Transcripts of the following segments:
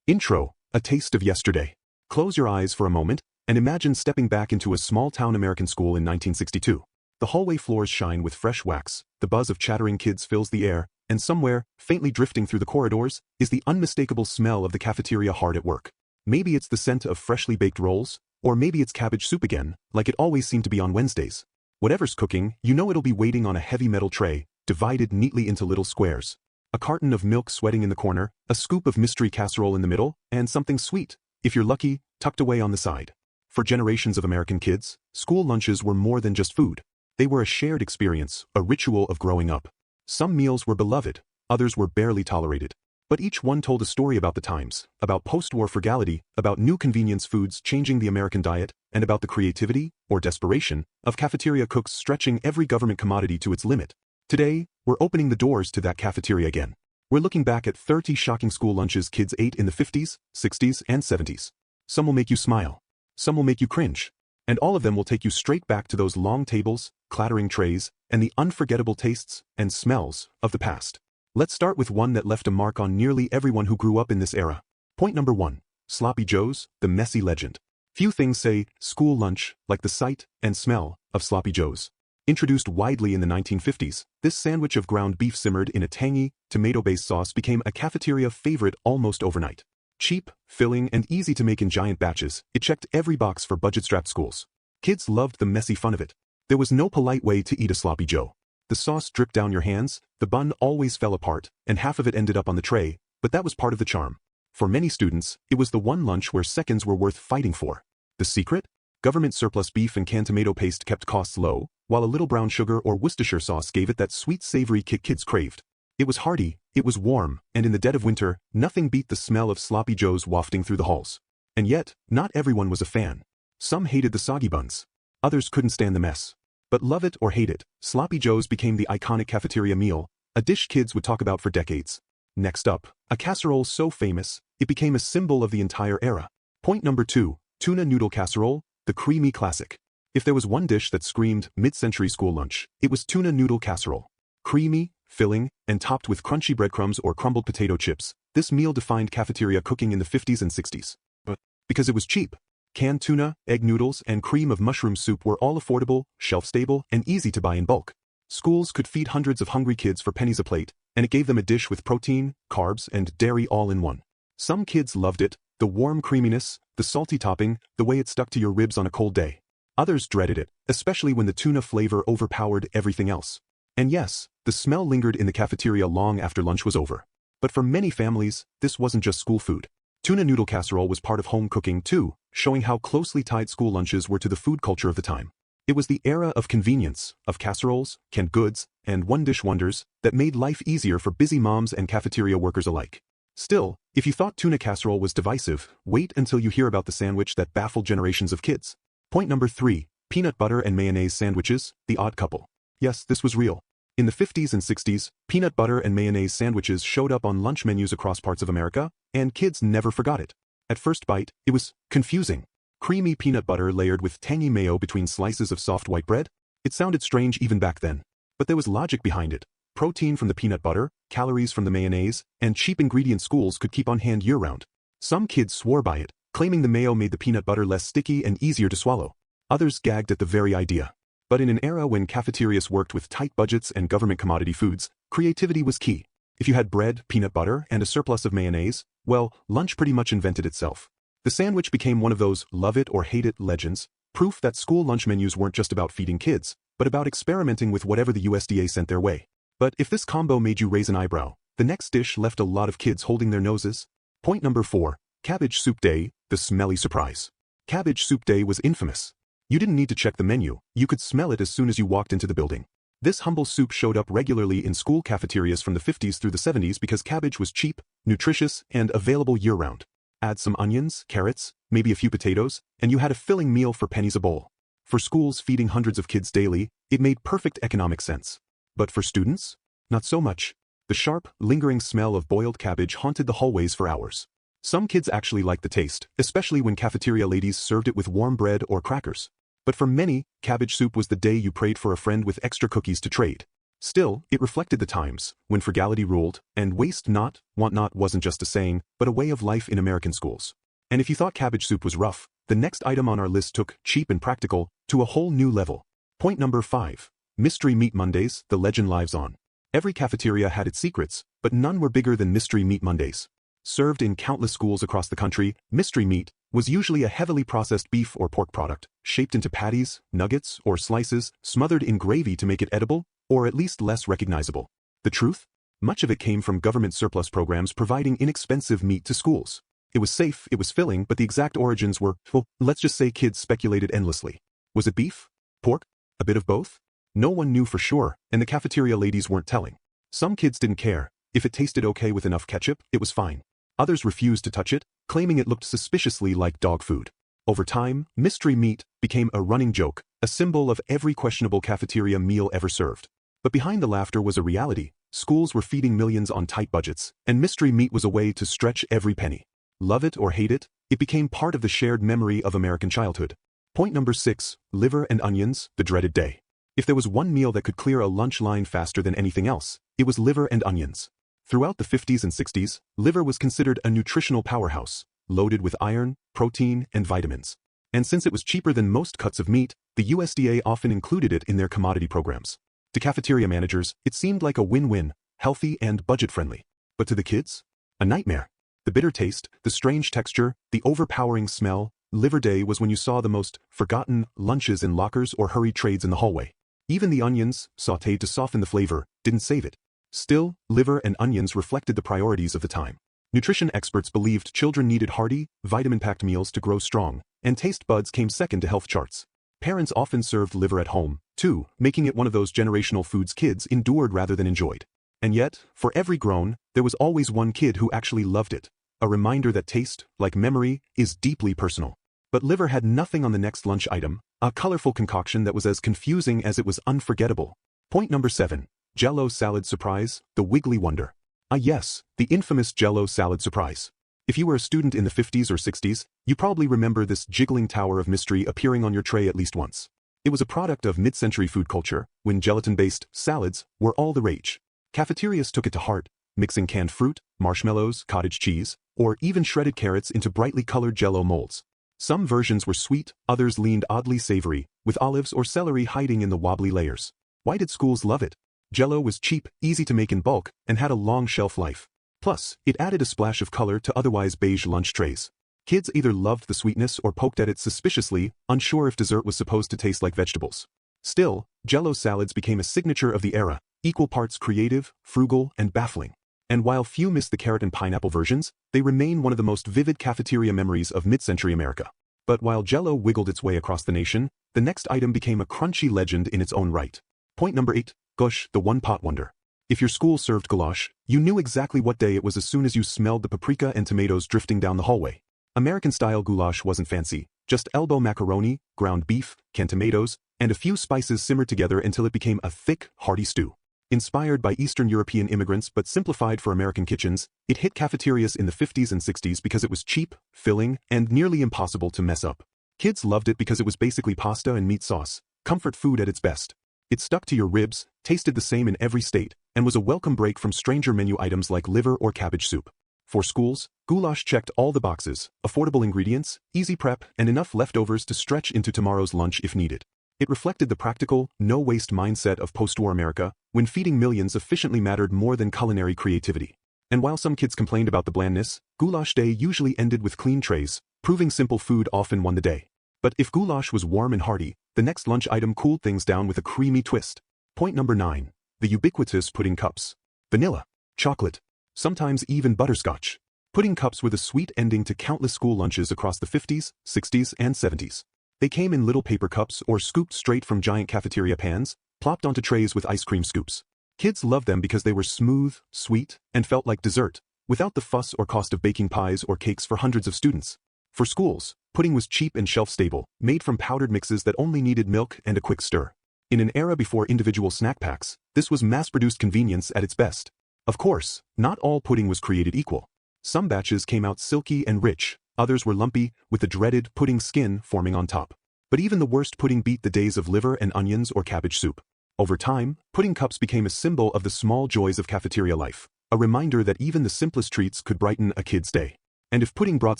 Intro, a taste of yesterday. Close your eyes for a moment and imagine stepping back into a small-town American school in 1962. The hallway floors shine with fresh wax, the buzz of chattering kids fills the air, and somewhere, faintly drifting through the corridors, is the unmistakable smell of the cafeteria hard at work. Maybe it's the scent of freshly baked rolls, or maybe it's cabbage soup again, like it always seemed to be on Wednesdays. Whatever's cooking, you know it'll be waiting on a heavy metal tray, divided neatly into little squares. A carton of milk sweating in the corner, a scoop of mystery casserole in the middle, and something sweet, if you're lucky, tucked away on the side. For generations of American kids, school lunches were more than just food. They were a shared experience, a ritual of growing up. Some meals were beloved, others were barely tolerated. But each one told a story about the times, about post-war frugality, about new convenience foods changing the American diet, and about the creativity, or desperation, of cafeteria cooks stretching every government commodity to its limit. Today, we're opening the doors to that cafeteria again. We're looking back at 30 shocking school lunches kids ate in the 50s, 60s, and 70s. Some will make you smile. Some will make you cringe. And all of them will take you straight back to those long tables, clattering trays, and the unforgettable tastes and smells of the past. Let's start with one that left a mark on nearly everyone who grew up in this era. Point number 1. Sloppy Joe's, the messy legend. Few things say school lunch like the sight and smell of Sloppy Joe's. Introduced widely in the 1950s, this sandwich of ground beef simmered in a tangy, tomato-based sauce became a cafeteria favorite almost overnight. Cheap, filling, and easy to make in giant batches, it checked every box for budget-strapped schools. Kids loved the messy fun of it. There was no polite way to eat a Sloppy Joe. The sauce dripped down your hands, the bun always fell apart, and half of it ended up on the tray, but that was part of the charm. For many students, it was the one lunch where seconds were worth fighting for. The secret? Government surplus beef and canned tomato paste kept costs low, while a little brown sugar or Worcestershire sauce gave it that sweet savory kick kids craved. It was hearty, it was warm, and in the dead of winter, nothing beat the smell of Sloppy Joe's wafting through the halls. And yet, not everyone was a fan. Some hated the soggy buns. Others couldn't stand the mess. But love it or hate it, Sloppy Joe's became the iconic cafeteria meal, a dish kids would talk about for decades. Next up, a casserole so famous, it became a symbol of the entire era. Point number 2, tuna noodle casserole, the creamy classic. If there was one dish that screamed mid-century school lunch, it was tuna noodle casserole. Creamy, filling, and topped with crunchy breadcrumbs or crumbled potato chips, this meal defined cafeteria cooking in the 50s and 60s. But because it was cheap. Canned tuna, egg noodles, and cream of mushroom soup were all affordable, shelf-stable, and easy to buy in bulk. Schools could feed hundreds of hungry kids for pennies a plate, and it gave them a dish with protein, carbs, and dairy all in one. Some kids loved it, the warm creaminess, the salty topping, the way it stuck to your ribs on a cold day. Others dreaded it, especially when the tuna flavor overpowered everything else. And yes, the smell lingered in the cafeteria long after lunch was over. But for many families, this wasn't just school food. Tuna noodle casserole was part of home cooking too, showing how closely tied school lunches were to the food culture of the time. It was the era of convenience, of casseroles, canned goods, and one-dish wonders that made life easier for busy moms and cafeteria workers alike. Still, if you thought tuna casserole was divisive, wait until you hear about the sandwich that baffled generations of kids. Point number 3, peanut butter and mayonnaise sandwiches, the odd couple. Yes, this was real. In the 50s and 60s, peanut butter and mayonnaise sandwiches showed up on lunch menus across parts of America, and kids never forgot it. At first bite, it was confusing. Creamy peanut butter layered with tangy mayo between slices of soft white bread? It sounded strange even back then. But there was logic behind it. Protein from the peanut butter, calories from the mayonnaise, and cheap ingredient schools could keep on hand year-round. Some kids swore by it, claiming the mayo made the peanut butter less sticky and easier to swallow. Others gagged at the very idea. But in an era when cafeterias worked with tight budgets and government commodity foods, creativity was key. If you had bread, peanut butter, and a surplus of mayonnaise, well, lunch pretty much invented itself. The sandwich became one of those love it or hate it legends, proof that school lunch menus weren't just about feeding kids, but about experimenting with whatever the USDA sent their way. But if this combo made you raise an eyebrow, the next dish left a lot of kids holding their noses. Point number 4, cabbage soup day, the smelly surprise. Cabbage soup day was infamous. You didn't need to check the menu, you could smell it as soon as you walked into the building. This humble soup showed up regularly in school cafeterias from the 50s through the 70s because cabbage was cheap, nutritious, and available year-round. Add some onions, carrots, maybe a few potatoes, and you had a filling meal for pennies a bowl. For schools feeding hundreds of kids daily, it made perfect economic sense. But for students? Not so much. The sharp, lingering smell of boiled cabbage haunted the hallways for hours. Some kids actually liked the taste, especially when cafeteria ladies served it with warm bread or crackers. But for many, cabbage soup was the day you prayed for a friend with extra cookies to trade. Still, it reflected the times, when frugality ruled, and waste not, want not wasn't just a saying, but a way of life in American schools. And if you thought cabbage soup was rough, the next item on our list took cheap and practical to a whole new level. Point number 5. Mystery Meat Mondays, the legend lives on. Every cafeteria had its secrets, but none were bigger than Mystery Meat Mondays. Served in countless schools across the country, mystery meat was usually a heavily processed beef or pork product, shaped into patties, nuggets, or slices, smothered in gravy to make it edible, or at least less recognizable. The truth? Much of it came from government surplus programs providing inexpensive meat to schools. It was safe, it was filling, but the exact origins were, well, let's just say kids speculated endlessly. Was it beef? Pork? A bit of both? No one knew for sure, and the cafeteria ladies weren't telling. Some kids didn't care. If it tasted okay with enough ketchup, it was fine. Others refused to touch it, claiming it looked suspiciously like dog food. Over time, mystery meat became a running joke, a symbol of every questionable cafeteria meal ever served. But behind the laughter was a reality. Schools were feeding millions on tight budgets, and mystery meat was a way to stretch every penny. Love it or hate it, it became part of the shared memory of American childhood. Point number 6. Liver and onions, the dreaded day. If there was one meal that could clear a lunch line faster than anything else, it was liver and onions. Throughout the 50s and 60s, liver was considered a nutritional powerhouse, loaded with iron, protein, and vitamins. And since it was cheaper than most cuts of meat, the USDA often included it in their commodity programs. To cafeteria managers, it seemed like a win-win, healthy and budget-friendly. But to the kids? A nightmare. The bitter taste, the strange texture, the overpowering smell. Liver day was when you saw the most forgotten lunches in lockers or hurried trades in the hallway. Even the onions, sautéed to soften the flavor, didn't save it. Still, liver and onions reflected the priorities of the time. Nutrition experts believed children needed hearty, vitamin-packed meals to grow strong, and taste buds came second to health charts. Parents often served liver at home, too, making it one of those generational foods kids endured rather than enjoyed. And yet, for every grown, there was always one kid who actually loved it. A reminder that taste, like memory, is deeply personal. But liver had nothing on the next lunch item, a colorful concoction that was as confusing as it was unforgettable. Point number 7. Jell-O salad surprise, the wiggly wonder. Ah yes, the infamous Jell-O salad surprise. If you were a student in the 50s or 60s, you probably remember this jiggling tower of mystery appearing on your tray at least once. It was a product of mid-century food culture, when gelatin-based salads were all the rage. Cafeterias took it to heart, mixing canned fruit, marshmallows, cottage cheese, or even shredded carrots into brightly colored Jell-O molds. Some versions were sweet, others leaned oddly savory, with olives or celery hiding in the wobbly layers. Why did schools love it? Jell-O was cheap, easy to make in bulk, and had a long shelf life. Plus, it added a splash of color to otherwise beige lunch trays. Kids either loved the sweetness or poked at it suspiciously, unsure if dessert was supposed to taste like vegetables. Still, Jell-O salads became a signature of the era, equal parts creative, frugal, and baffling. And while few miss the carrot and pineapple versions, they remain one of the most vivid cafeteria memories of mid-century America. But while Jell-O wiggled its way across the nation, the next item became a crunchy legend in its own right. Point number 8. Gosh, the one-pot wonder. If your school served goulash, you knew exactly what day it was as soon as you smelled the paprika and tomatoes drifting down the hallway. American-style goulash wasn't fancy, just elbow macaroni, ground beef, canned tomatoes, and a few spices simmered together until it became a thick, hearty stew. Inspired by Eastern European immigrants but simplified for American kitchens, it hit cafeterias in the 50s and 60s because it was cheap, filling, and nearly impossible to mess up. Kids loved it because it was basically pasta and meat sauce, comfort food at its best. It stuck to your ribs, tasted the same in every state, and was a welcome break from stranger menu items like liver or cabbage soup. For schools, goulash checked all the boxes: affordable ingredients, easy prep, and enough leftovers to stretch into tomorrow's lunch if needed. It reflected the practical, no-waste mindset of post-war America, when feeding millions efficiently mattered more than culinary creativity. And while some kids complained about the blandness, goulash day usually ended with clean trays, proving simple food often won the day. But if goulash was warm and hearty, the next lunch item cooled things down with a creamy twist. Point number 9. The ubiquitous pudding cups. Vanilla, chocolate, sometimes even butterscotch. Pudding cups were the sweet ending to countless school lunches across the 50s, 60s, and 70s. They came in little paper cups or scooped straight from giant cafeteria pans, plopped onto trays with ice cream scoops. Kids loved them because they were smooth, sweet, and felt like dessert, without the fuss or cost of baking pies or cakes for hundreds of students. For schools, pudding was cheap and shelf-stable, made from powdered mixes that only needed milk and a quick stir. In an era before individual snack packs, this was mass-produced convenience at its best. Of course, not all pudding was created equal. Some batches came out silky and rich, others were lumpy, with the dreaded pudding skin forming on top. But even the worst pudding beat the days of liver and onions or cabbage soup. Over time, pudding cups became a symbol of the small joys of cafeteria life, a reminder that even the simplest treats could brighten a kid's day. And if pudding brought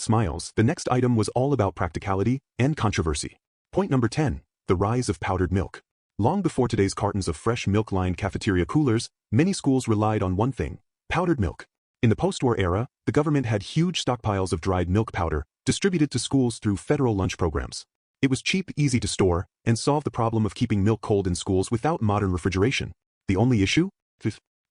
smiles, the next item was all about practicality and controversy. Point number 10. The rise of powdered milk. Long before today's cartons of fresh milk-lined cafeteria coolers, many schools relied on one thing: powdered milk. In the post-war era, the government had huge stockpiles of dried milk powder distributed to schools through federal lunch programs. It was cheap, easy to store, and solved the problem of keeping milk cold in schools without modern refrigeration. The only issue?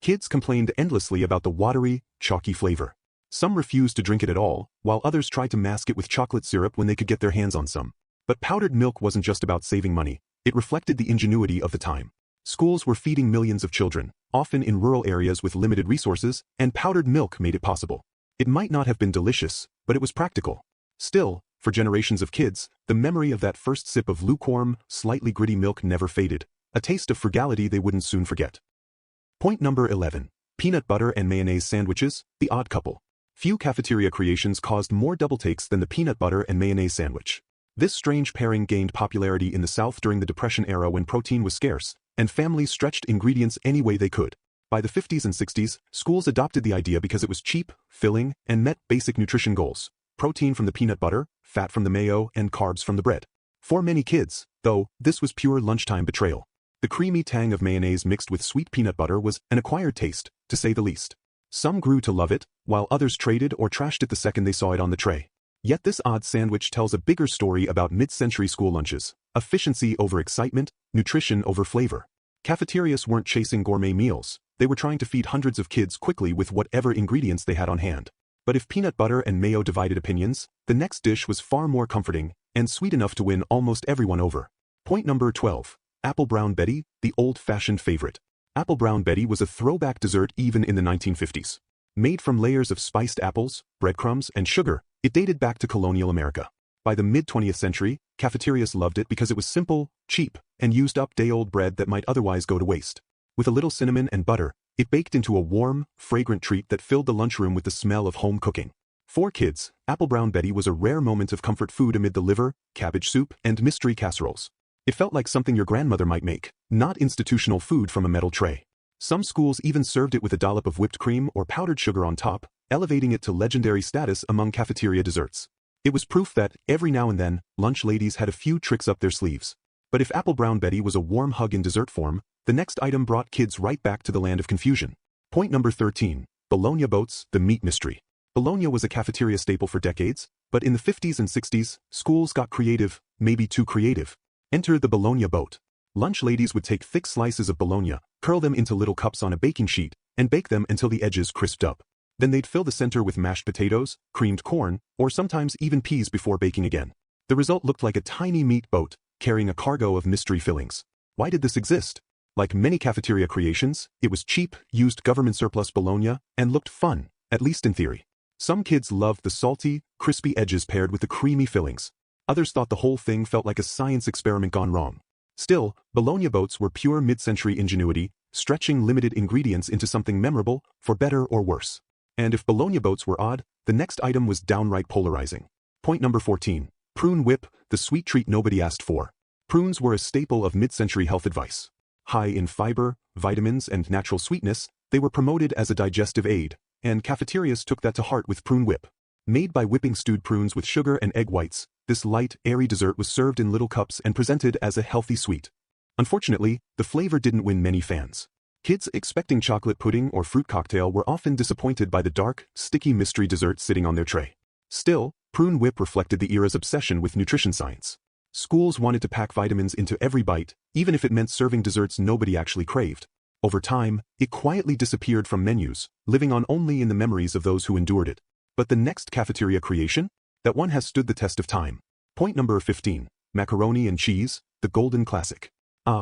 Kids complained endlessly about the watery, chalky flavor. Some refused to drink it at all, while others tried to mask it with chocolate syrup when they could get their hands on some. But powdered milk wasn't just about saving money. It reflected the ingenuity of the time. Schools were feeding millions of children, often in rural areas with limited resources, and powdered milk made it possible. It might not have been delicious, but it was practical. Still, for generations of kids, the memory of that first sip of lukewarm, slightly gritty milk never faded, a taste of frugality they wouldn't soon forget. Point number 11. Peanut butter and mayonnaise sandwiches, the odd couple. Few cafeteria creations caused more double takes than the peanut butter and mayonnaise sandwich. This strange pairing gained popularity in the South during the Depression era when protein was scarce, and families stretched ingredients any way they could. By the 50s and 60s, schools adopted the idea because it was cheap, filling, and met basic nutrition goals: protein from the peanut butter, fat from the mayo, and carbs from the bread. For many kids, though, this was pure lunchtime betrayal. The creamy tang of mayonnaise mixed with sweet peanut butter was an acquired taste, to say the least. Some grew to love it, while others traded or trashed it the second they saw it on the tray. Yet this odd sandwich tells a bigger story about mid-century school lunches: efficiency over excitement, nutrition over flavor. Cafeterias weren't chasing gourmet meals, they were trying to feed hundreds of kids quickly with whatever ingredients they had on hand. But if peanut butter and mayo divided opinions, the next dish was far more comforting and sweet enough to win almost everyone over. Point number 12. Apple Brown Betty, the old-fashioned favorite. Apple Brown Betty was a throwback dessert even in the 1950s. Made from layers of spiced apples, breadcrumbs, and sugar, it dated back to colonial America. By the mid-20th century, cafeterias loved it because it was simple, cheap, and used up day-old bread that might otherwise go to waste. With a little cinnamon and butter, it baked into a warm, fragrant treat that filled the lunchroom with the smell of home cooking. For kids, Apple Brown Betty was a rare moment of comfort food amid the liver, cabbage soup, and mystery casseroles. It felt like something your grandmother might make, not institutional food from a metal tray. Some schools even served it with a dollop of whipped cream or powdered sugar on top, elevating it to legendary status among cafeteria desserts. It was proof that, every now and then, lunch ladies had a few tricks up their sleeves. But if Apple Brown Betty was a warm hug in dessert form, the next item brought kids right back to the land of confusion. Point number 13. Bologna boats, the meat mystery. Bologna was a cafeteria staple for decades, but in the 50s and 60s, schools got creative, maybe too creative. Enter the Bologna boat. Lunch ladies would take thick slices of bologna, curl them into little cups on a baking sheet, and bake them until the edges crisped up. Then they'd fill the center with mashed potatoes, creamed corn, or sometimes even peas before baking again. The result looked like a tiny meat boat, carrying a cargo of mystery fillings. Why did this exist? Like many cafeteria creations, it was cheap, used government surplus bologna, and looked fun, at least in theory. Some kids loved the salty, crispy edges paired with the creamy fillings. Others thought the whole thing felt like a science experiment gone wrong. Still, bologna boats were pure mid-century ingenuity, stretching limited ingredients into something memorable, for better or worse. And if bologna boats were odd, the next item was downright polarizing. Point number 14. Prune whip, the sweet treat nobody asked for. Prunes were a staple of mid-century health advice. High in fiber, vitamins, and natural sweetness, they were promoted as a digestive aid, and cafeterias took that to heart with prune whip. Made by whipping stewed prunes with sugar and egg whites, this light, airy dessert was served in little cups and presented as a healthy sweet. Unfortunately, the flavor didn't win many fans. Kids expecting chocolate pudding or fruit cocktail were often disappointed by the dark, sticky mystery dessert sitting on their tray. Still, prune whip reflected the era's obsession with nutrition science. Schools wanted to pack vitamins into every bite, even if it meant serving desserts nobody actually craved. Over time, it quietly disappeared from menus, living on only in the memories of those who endured it. But the next cafeteria creation? That one has stood the test of time. Point number 15. Macaroni and cheese, the golden classic.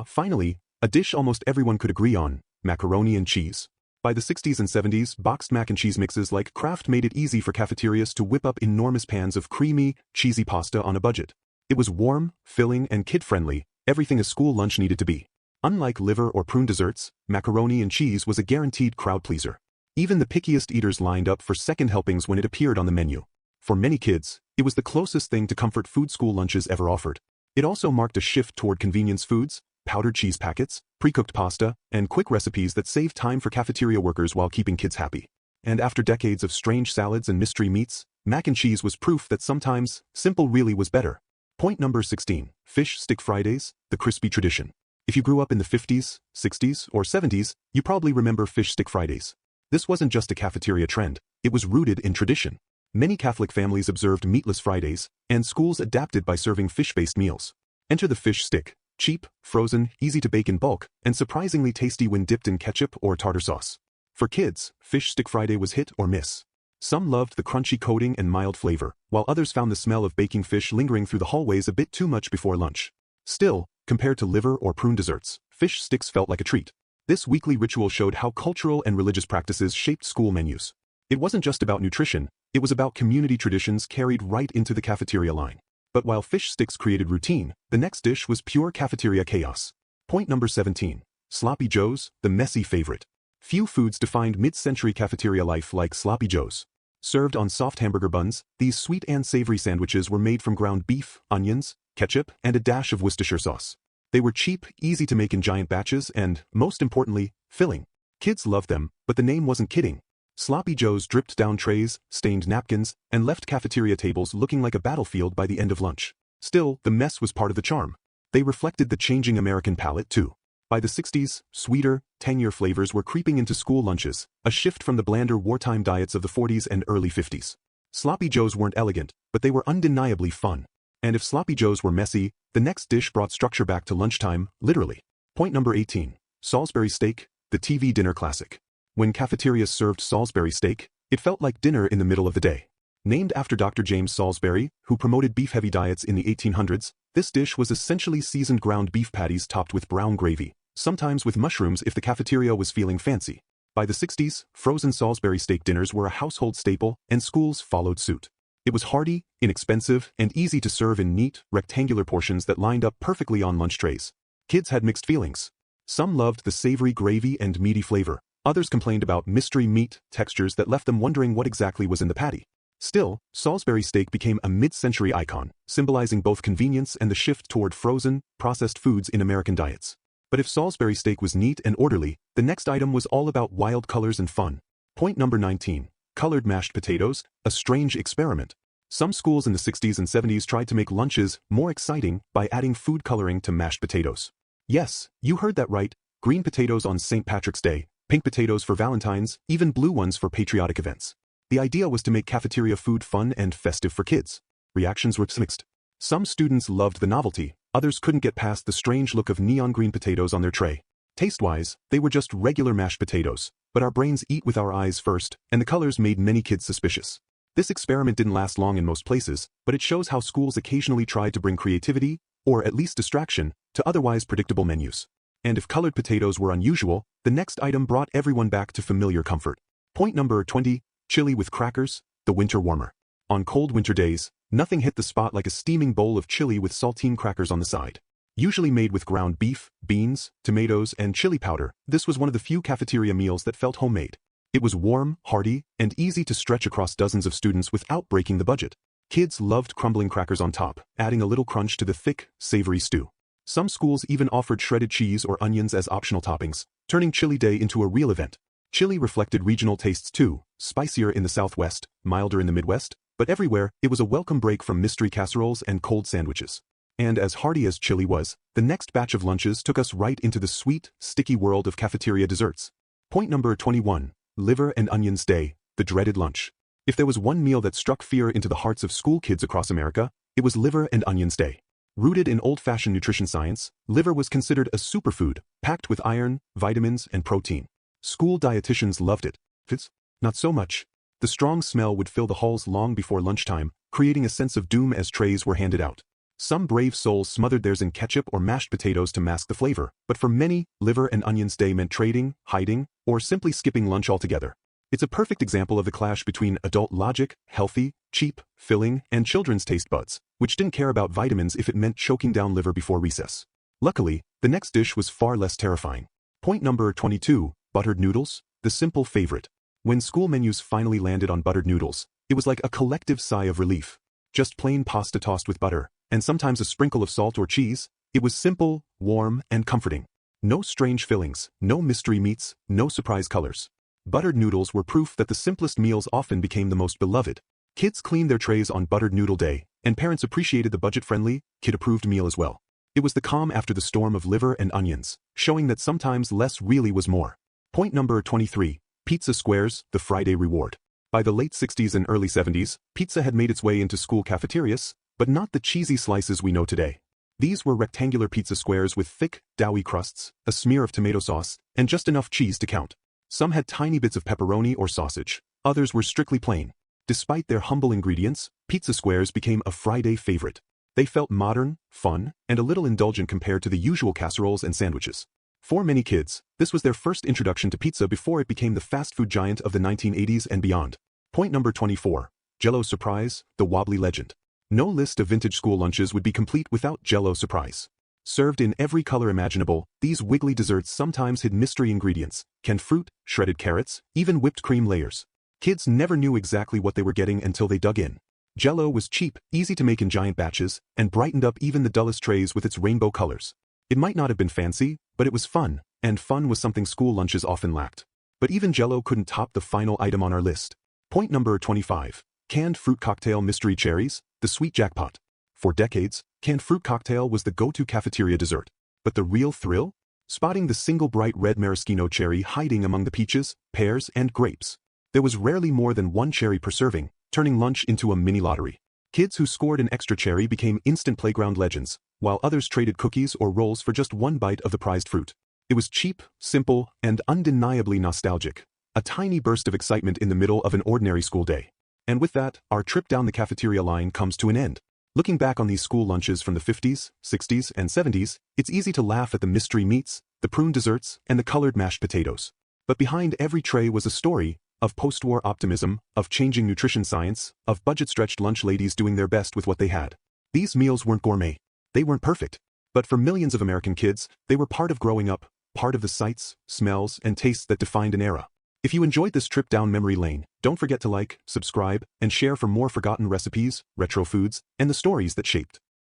Finally, a dish almost everyone could agree on: macaroni and cheese. By the 60s and 70s, boxed mac and cheese mixes like Kraft made it easy for cafeterias to whip up enormous pans of creamy, cheesy pasta on a budget. It was warm, filling, and kid-friendly, everything a school lunch needed to be. Unlike liver or prune desserts, macaroni and cheese was a guaranteed crowd pleaser. Even the pickiest eaters lined up for second helpings when it appeared on the menu. For many kids, it was the closest thing to comfort food school lunches ever offered. It also marked a shift toward convenience foods, powdered cheese packets, pre-cooked pasta, and quick recipes that save time for cafeteria workers while keeping kids happy. And after decades of strange salads and mystery meats, mac and cheese was proof that sometimes, simple really was better. Point number 16. Fish Stick Fridays, the crispy tradition. If you grew up in the 50s, 60s, or 70s, you probably remember Fish Stick Fridays. This wasn't just a cafeteria trend, it was rooted in tradition. Many Catholic families observed meatless Fridays, and schools adapted by serving fish-based meals. Enter the fish stick, cheap, frozen, easy to bake in bulk, and surprisingly tasty when dipped in ketchup or tartar sauce. For kids, Fish Stick Friday was hit or miss. Some loved the crunchy coating and mild flavor, while others found the smell of baking fish lingering through the hallways a bit too much before lunch. Still, compared to liver or prune desserts, fish sticks felt like a treat. This weekly ritual showed how cultural and religious practices shaped school menus. It wasn't just about nutrition, it was about community traditions carried right into the cafeteria line. But while fish sticks created routine, the next dish was pure cafeteria chaos. Point number 17. Sloppy Joes, the messy favorite. Few foods defined mid-century cafeteria life like Sloppy Joes. Served on soft hamburger buns, these sweet and savory sandwiches were made from ground beef, onions, ketchup, and a dash of Worcestershire sauce. They were cheap, easy to make in giant batches, and, most importantly, filling. Kids loved them, but the name wasn't kidding. Sloppy Joes dripped down trays, stained napkins, and left cafeteria tables looking like a battlefield by the end of lunch. Still, the mess was part of the charm. They reflected the changing American palate too. By the 60s, sweeter, tangier flavors were creeping into school lunches, a shift from the blander wartime diets of the 40s and early 50s. Sloppy Joes weren't elegant, but they were undeniably fun. And if Sloppy Joes were messy, the next dish brought structure back to lunchtime, literally. Point number 18. Salisbury steak, the TV dinner classic. When cafeterias served Salisbury steak, it felt like dinner in the middle of the day. Named after Dr. James Salisbury, who promoted beef-heavy diets in the 1800s, this dish was essentially seasoned ground beef patties topped with brown gravy, sometimes with mushrooms if the cafeteria was feeling fancy. By the 60s, frozen Salisbury steak dinners were a household staple, and schools followed suit. It was hearty, inexpensive, and easy to serve in neat, rectangular portions that lined up perfectly on lunch trays. Kids had mixed feelings. Some loved the savory gravy and meaty flavor. Others complained about mystery meat textures that left them wondering what exactly was in the patty. Still, Salisbury steak became a mid-century icon, symbolizing both convenience and the shift toward frozen, processed foods in American diets. But if Salisbury steak was neat and orderly, the next item was all about wild colors and fun. Point number 19. Colored mashed potatoes, a strange experiment. Some schools in the 60s and 70s tried to make lunches more exciting by adding food coloring to mashed potatoes. Yes, you heard that right, green potatoes on St. Patrick's Day, pink potatoes for Valentine's, even blue ones for patriotic events. The idea was to make cafeteria food fun and festive for kids. Reactions were mixed. Some students loved the novelty, others couldn't get past the strange look of neon green potatoes on their tray. Taste-wise, they were just regular mashed potatoes, but our brains eat with our eyes first, and the colors made many kids suspicious. This experiment didn't last long in most places, but it shows how schools occasionally tried to bring creativity, or at least distraction, to otherwise predictable menus. And if colored potatoes were unusual, the next item brought everyone back to familiar comfort. Point number 20. Chili with crackers, the winter warmer. On cold winter days, nothing hit the spot like a steaming bowl of chili with saltine crackers on the side. Usually made with ground beef, beans, tomatoes, and chili powder, this was one of the few cafeteria meals that felt homemade. It was warm, hearty, and easy to stretch across dozens of students without breaking the budget. Kids loved crumbling crackers on top, adding a little crunch to the thick, savory stew. Some schools even offered shredded cheese or onions as optional toppings, turning Chili Day into a real event. Chili reflected regional tastes too, spicier in the Southwest, milder in the Midwest, but everywhere, it was a welcome break from mystery casseroles and cold sandwiches. And as hearty as chili was, the next batch of lunches took us right into the sweet, sticky world of cafeteria desserts. Point number 21. Liver and Onions Day, the dreaded lunch. If there was one meal that struck fear into the hearts of school kids across America, it was Liver and Onions Day. Rooted in old-fashioned nutrition science, liver was considered a superfood, packed with iron, vitamins, and protein. School dietitians loved it. Kids, not so much. The strong smell would fill the halls long before lunchtime, creating a sense of doom as trays were handed out. Some brave souls smothered theirs in ketchup or mashed potatoes to mask the flavor, but for many, Liver and Onions Day meant trading, hiding, or simply skipping lunch altogether. It's a perfect example of the clash between adult logic, healthy, cheap, filling, and children's taste buds, which didn't care about vitamins if it meant choking down liver before recess. Luckily, the next dish was far less terrifying. Point number 22, buttered noodles, the simple favorite. When school menus finally landed on buttered noodles, it was like a collective sigh of relief. Just plain pasta tossed with butter, and sometimes a sprinkle of salt or cheese, It was simple, warm, and comforting. No strange fillings, no mystery meats, no surprise colors. Buttered noodles were proof that the simplest meals often became the most beloved. Kids cleaned their trays on Buttered Noodle Day, and parents appreciated the budget-friendly, kid-approved meal as well. It was the calm after the storm of liver and onions, showing that sometimes less really was more. Point number 23. Pizza squares, the Friday reward. By the late 60s and early 70s, pizza had made its way into school cafeterias, but not the cheesy slices we know today. These were rectangular pizza squares with thick, doughy crusts, a smear of tomato sauce, and just enough cheese to count. Some had tiny bits of pepperoni or sausage, others were strictly plain. Despite their humble ingredients, pizza squares became a Friday favorite. They felt modern, fun, and a little indulgent compared to the usual casseroles and sandwiches. For many kids, this was their first introduction to pizza before it became the fast food giant of the 1980s and beyond. Point number 24. Jell-O Surprise, the wobbly legend. No list of vintage school lunches would be complete without Jell-O Surprise. Served in every color imaginable, these wiggly desserts sometimes hid mystery ingredients, canned fruit, shredded carrots, even whipped cream layers. Kids never knew exactly what they were getting until they dug in. Jell-O was cheap, easy to make in giant batches, and brightened up even the dullest trays with its rainbow colors. It might not have been fancy, but it was fun, and fun was something school lunches often lacked. But even Jell-O couldn't top the final item on our list. Point number 25. Canned fruit cocktail mystery cherries, the sweet jackpot. For decades, canned fruit cocktail was the go-to cafeteria dessert. But the real thrill? Spotting the single bright red maraschino cherry hiding among the peaches, pears, and grapes. There was rarely more than one cherry per serving, turning lunch into a mini lottery. Kids who scored an extra cherry became instant playground legends, while others traded cookies or rolls for just one bite of the prized fruit. It was cheap, simple, and undeniably nostalgic. A tiny burst of excitement in the middle of an ordinary school day. And with that, our trip down the cafeteria line comes to an end. Looking back on these school lunches from the 50s, 60s, and 70s, it's easy to laugh at the mystery meats, the prune desserts, and the colored mashed potatoes. But behind every tray was a story, of post-war optimism, of changing nutrition science, of budget-stretched lunch ladies doing their best with what they had. These meals weren't gourmet. They weren't perfect. But for millions of American kids, they were part of growing up, part of the sights, smells, and tastes that defined an era. If you enjoyed this trip down memory lane, don't forget to like, subscribe, and share for more forgotten recipes, retro foods, and the stories that shaped